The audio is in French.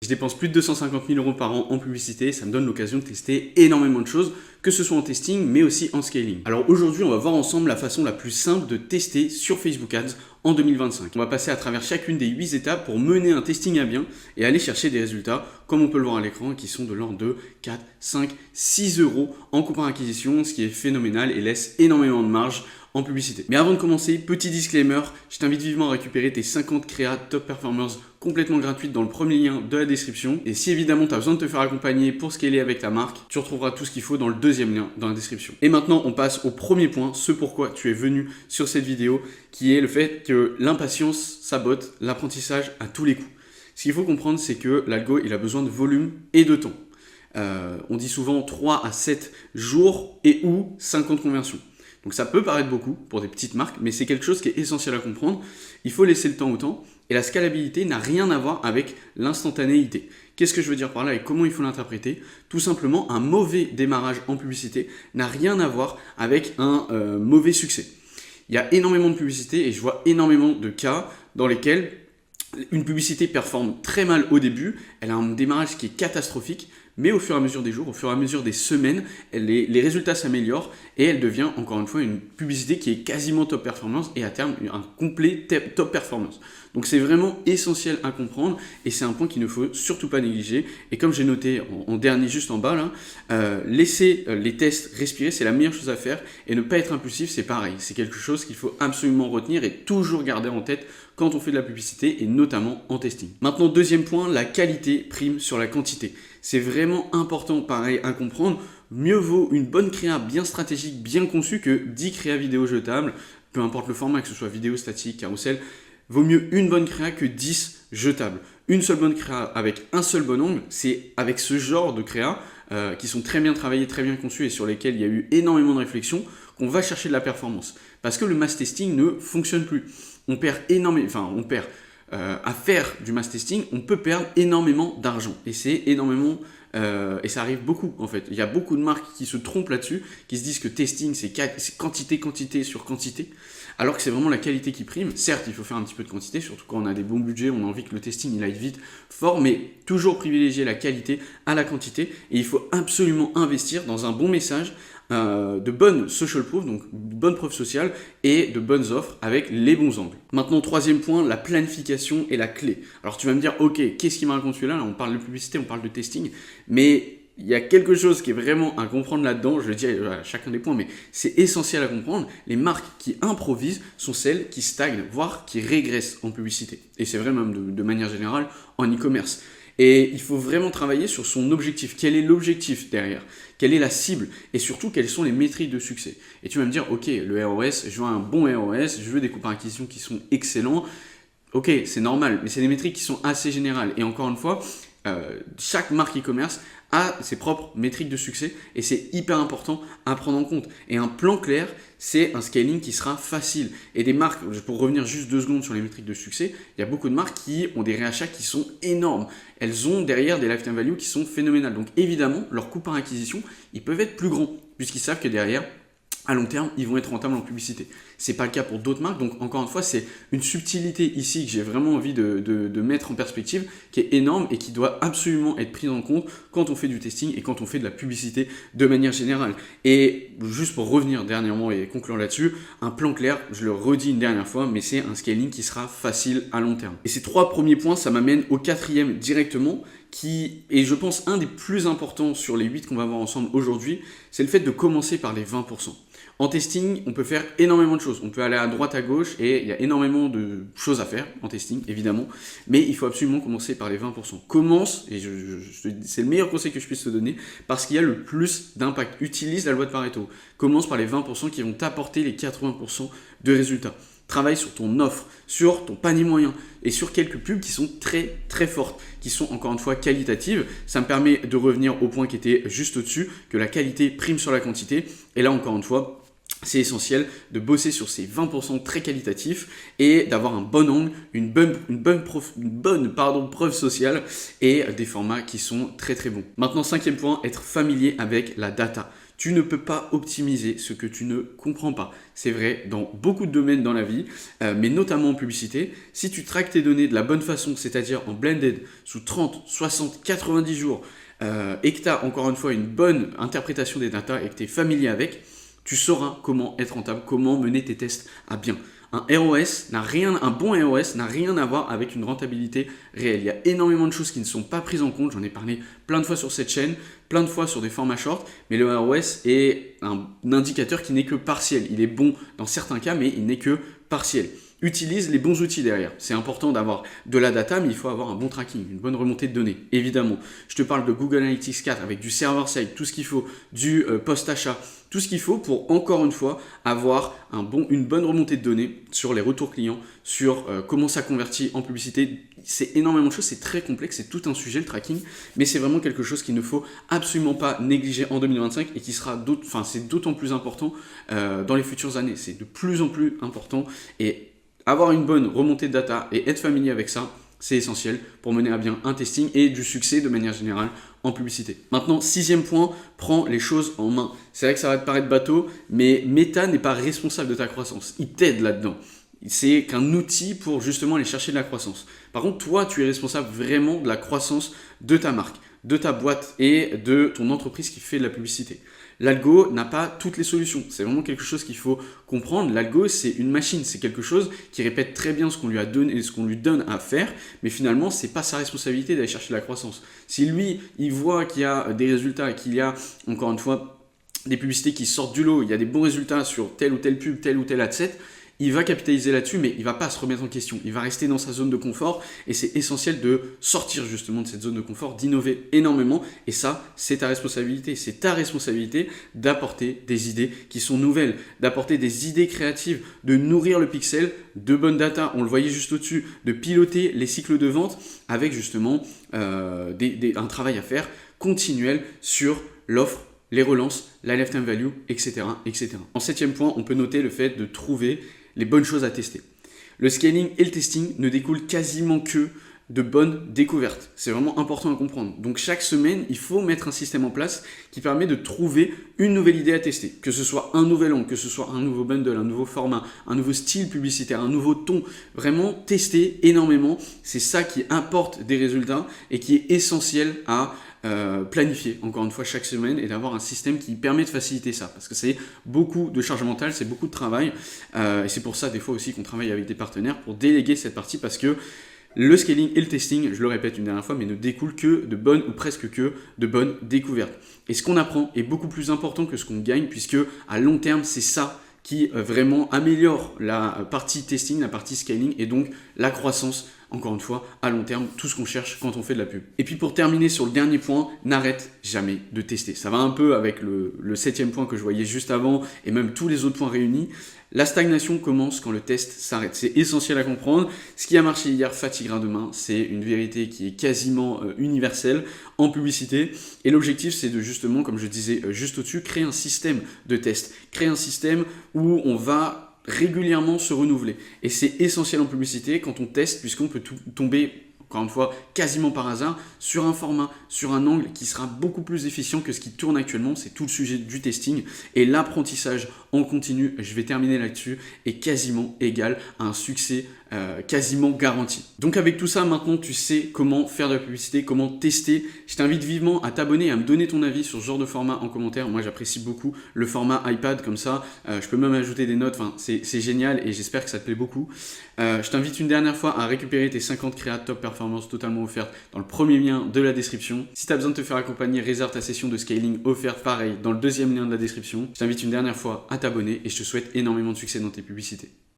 Je dépense plus de 250 000 € par an en publicité, ça me donne l'occasion de tester énormément de choses, que ce soit en testing, mais aussi en scaling. Alors aujourd'hui, on va voir ensemble la façon la plus simple de tester sur Facebook Ads en 2025. On va passer à travers chacune des 8 étapes pour mener un testing à bien et aller chercher des résultats, comme on peut le voir à l'écran, qui sont de l'ordre de 4, 5, 6 € en coût par acquisition, ce qui est phénoménal et laisse énormément de marge en publicité. Mais avant de commencer, petit disclaimer, je t'invite vivement à récupérer tes 50 créas top performers complètement gratuites dans le premier lien de la description. Et si évidemment tu as besoin de te faire accompagner pour scaler avec ta marque, tu retrouveras tout ce qu'il faut dans le deuxième lien dans la description. Et maintenant, on passe au premier point, ce pourquoi tu es venu sur cette vidéo, qui est le fait que l'impatience sabote l'apprentissage à tous les coups. Ce qu'il faut comprendre, c'est que l'algo, il a besoin de volume et de temps. On dit souvent 3 à 7 jours et ou 50 conversions. Donc ça peut paraître beaucoup pour des petites marques, mais c'est quelque chose qui est essentiel à comprendre. Il faut laisser le temps au temps, et la scalabilité n'a rien à voir avec l'instantanéité. Qu'est-ce que je veux dire par là et comment il faut l'interpréter? Tout simplement, un mauvais démarrage en publicité n'a rien à voir avec un mauvais succès. Il y a énormément de publicités et je vois énormément de cas dans lesquels une publicité performe très mal au début, elle a un démarrage qui est catastrophique, mais au fur et à mesure des jours, au fur et à mesure des semaines, les résultats s'améliorent et elle devient encore une fois une publicité qui est quasiment top performance et à terme un complet top performance. Donc c'est vraiment essentiel à comprendre et c'est un point qu'il ne faut surtout pas négliger. Et comme j'ai noté en dernier juste en bas, là, laisser les tests respirer, c'est la meilleure chose à faire et ne pas être impulsif, c'est pareil. C'est quelque chose qu'il faut absolument retenir et toujours garder en tête quand on fait de la publicité et notamment en testing. Maintenant, deuxième point, la qualité prime sur la quantité. C'est vraiment important, pareil, à comprendre. Mieux vaut une bonne créa bien stratégique, bien conçue que 10 créas vidéo jetables, peu importe le format, que ce soit vidéo, statique, carrousel. Vaut mieux une bonne créa que 10 jetables. Une seule bonne créa avec un seul bon angle, c'est avec ce genre de créa qui sont très bien travaillés, très bien conçus et sur lesquels il y a eu énormément de réflexion qu'on va chercher de la performance. Parce que le mass testing ne fonctionne plus. On perd énormément, à faire du mass testing, on peut perdre énormément d'argent. Et c'est énormément, et ça arrive beaucoup en fait. Il y a beaucoup de marques qui se trompent là-dessus, qui se disent que testing c'est quantité sur quantité, alors que c'est vraiment la qualité qui prime. Certes, il faut faire un petit peu de quantité, surtout quand on a des bons budgets, on a envie que le testing il aille vite, fort, mais toujours privilégier la qualité à la quantité. Et il faut absolument investir dans un bon message, de bonnes social proof, donc de bonnes preuves sociales et de bonnes offres avec les bons angles. Maintenant, troisième point, la planification est la clé. Alors tu vas me dire, ok, qu'est-ce qui me raconte celui-là? Là, on parle de publicité, on parle de testing, mais il y a quelque chose qui est vraiment à comprendre là-dedans, je le dis à chacun des points, mais c'est essentiel à comprendre. Les marques qui improvisent sont celles qui stagnent, voire qui régressent en publicité. Et c'est vrai même de manière générale en e-commerce. Et il faut vraiment travailler sur son objectif. Quel est l'objectif derrière? Quelle est la cible? Et surtout, quelles sont les métriques de succès? Et tu vas me dire, ok, le ROS, je veux un bon ROS, je veux des coûts par acquisition qui sont excellents. Ok, c'est normal, mais c'est des métriques qui sont assez générales. Et encore une fois, chaque marque e-commerce a ses propres métriques de succès et c'est hyper important à prendre en compte. Et un plan clair, c'est un scaling qui sera facile. Et des marques, pour revenir juste 2 secondes sur les métriques de succès, il y a beaucoup de marques qui ont des réachats qui sont énormes. Elles ont derrière des lifetime value qui sont phénoménales. Donc évidemment, leurs coûts par acquisition, ils peuvent être plus grands puisqu'ils savent que derrière, à long terme, ils vont être rentables en publicité. Ce n'est pas le cas pour d'autres marques. Donc, encore une fois, c'est une subtilité ici que j'ai vraiment envie de mettre en perspective, qui est énorme et qui doit absolument être prise en compte quand on fait du testing et quand on fait de la publicité de manière générale. Et juste pour revenir dernièrement et conclure là-dessus, un plan clair, je le redis une dernière fois, mais c'est un scaling qui sera facile à long terme. Et ces 3 premiers points, ça m'amène au 4e directement, qui est, je pense, un des plus importants sur les 8 qu'on va voir ensemble aujourd'hui, c'est le fait de commencer par les 20%. En testing, on peut faire énormément de choses. On peut aller à droite, à gauche et il y a énormément de choses à faire en testing, évidemment. Mais il faut absolument commencer par les 20%. Commence, et c'est le meilleur conseil que je puisse te donner, parce qu'il y a le plus d'impact. Utilise la loi de Pareto. Commence par les 20% qui vont t'apporter les 80% de résultats. Travaille sur ton offre, sur ton panier moyen et sur quelques pubs qui sont très très fortes, qui sont encore une fois qualitatives. Ça me permet de revenir au point qui était juste au-dessus, que la qualité prime sur la quantité. Et là encore une fois, c'est essentiel de bosser sur ces 20% très qualitatifs et d'avoir un bon angle, une bonne preuve sociale et des formats qui sont très très bons. Maintenant, cinquième point, être familier avec la data. Tu ne peux pas optimiser ce que tu ne comprends pas. C'est vrai dans beaucoup de domaines dans la vie, mais notamment en publicité. Si tu traques tes données de la bonne façon, c'est-à-dire en blended, sous 30, 60, 90 jours, et que tu as encore une fois une bonne interprétation des data et que tu es familier avec, tu sauras comment être rentable, comment mener tes tests à bien. Un bon ROS n'a rien à voir avec une rentabilité réelle. Il y a énormément de choses qui ne sont pas prises en compte. J'en ai parlé plein de fois sur cette chaîne, plein de fois sur des formats short, mais le ROS est un indicateur qui n'est que partiel. Il est bon dans certains cas, mais il n'est que partiel. Utilise les bons outils derrière. C'est important d'avoir de la data, mais il faut avoir un bon tracking, une bonne remontée de données, évidemment. Je te parle de Google Analytics 4 avec du server-side, tout ce qu'il faut, du post-achat, tout ce qu'il faut pour, encore une fois, avoir une bonne remontée de données sur les retours clients, sur comment ça convertit en publicité. C'est énormément de choses, c'est très complexe, c'est tout un sujet le tracking, mais c'est vraiment quelque chose qu'il ne faut absolument pas négliger en 2025 et qui sera c'est d'autant plus important dans les futures années. C'est de plus en plus important et avoir une bonne remontée de data et être familier avec ça, c'est essentiel pour mener à bien un testing et du succès de manière générale en publicité. Maintenant, sixième point, prends les choses en main. C'est vrai que ça va te paraître bateau, mais Meta n'est pas responsable de ta croissance. Il t'aide là-dedans. C'est qu'un outil pour justement aller chercher de la croissance. Par contre, toi, tu es responsable vraiment de la croissance de ta marque, de ta boîte et de ton entreprise qui fait de la publicité. L'algo n'a pas toutes les solutions. C'est vraiment quelque chose qu'il faut comprendre. L'algo, c'est une machine. C'est quelque chose qui répète très bien ce qu'on lui a donné et ce qu'on lui donne à faire. Mais finalement, c'est pas sa responsabilité d'aller chercher la croissance. Si lui, il voit qu'il y a des résultats et qu'il y a, encore une fois, des publicités qui sortent du lot, il y a des bons résultats sur telle ou telle pub, tel ou tel adset, il va capitaliser là-dessus, mais il ne va pas se remettre en question. Il va rester dans sa zone de confort et c'est essentiel de sortir justement de cette zone de confort, d'innover énormément. Et ça, c'est ta responsabilité. C'est ta responsabilité d'apporter des idées qui sont nouvelles, d'apporter des idées créatives, de nourrir le pixel de bonnes data. On le voyait juste au-dessus, de piloter les cycles de vente avec justement un travail à faire continuel sur l'offre, les relances, la lifetime value, etc., etc. En septième point, on peut noter le fait de trouver les bonnes choses à tester. Le scaling et le testing ne découlent quasiment que de bonnes découvertes. C'est vraiment important à comprendre. Donc chaque semaine, il faut mettre un système en place qui permet de trouver une nouvelle idée à tester. Que ce soit un nouvel angle, que ce soit un nouveau bundle, un nouveau format, un nouveau style publicitaire, un nouveau ton. Vraiment tester énormément. C'est ça qui apporte des résultats et qui est essentiel à planifier encore une fois chaque semaine et d'avoir un système qui permet de faciliter ça parce que c'est beaucoup de charge mentale, c'est beaucoup de travail et c'est pour ça des fois aussi qu'on travaille avec des partenaires pour déléguer cette partie parce que le scaling et le testing, je le répète une dernière fois, mais ne découlent que de bonnes ou presque que de bonnes découvertes. Et ce qu'on apprend est beaucoup plus important que ce qu'on gagne puisque à long terme c'est ça qui vraiment améliore la partie testing, la partie scaling et donc la croissance, encore une fois, à long terme, tout ce qu'on cherche quand on fait de la pub. Et puis pour terminer sur le dernier point, n'arrête jamais de tester. Ça va un peu avec le septième point que je voyais juste avant et même tous les autres points réunis. La stagnation commence quand le test s'arrête. C'est essentiel à comprendre. Ce qui a marché hier fatiguera demain. C'est une vérité qui est quasiment universelle en publicité. Et l'objectif, c'est de justement, comme je disais juste au-dessus, créer un système de test. Créer un système où on va régulièrement se renouveler. Et c'est essentiel en publicité quand on teste, puisqu'on peut tomber, encore une fois, quasiment par hasard, sur un format, sur un angle qui sera beaucoup plus efficient que ce qui tourne actuellement. C'est tout le sujet du testing. Et l'apprentissage en continu, je vais terminer là-dessus, est quasiment égal à un succès quasiment garanti. Donc avec tout ça, maintenant tu sais comment faire de la publicité, comment tester. Je t'invite vivement à t'abonner et à me donner ton avis sur ce genre de format en commentaire. Moi j'apprécie beaucoup le format iPad comme ça. Je peux même ajouter des notes, enfin, c'est génial et j'espère que ça te plaît beaucoup. Je t'invite une dernière fois à récupérer tes 50 créas top performance totalement offertes dans le premier lien de la description. Si tu as besoin de te faire accompagner, réserve ta session de scaling offerte pareil dans le deuxième lien de la description. Je t'invite une dernière fois à t'abonner et je te souhaite énormément de succès dans tes publicités.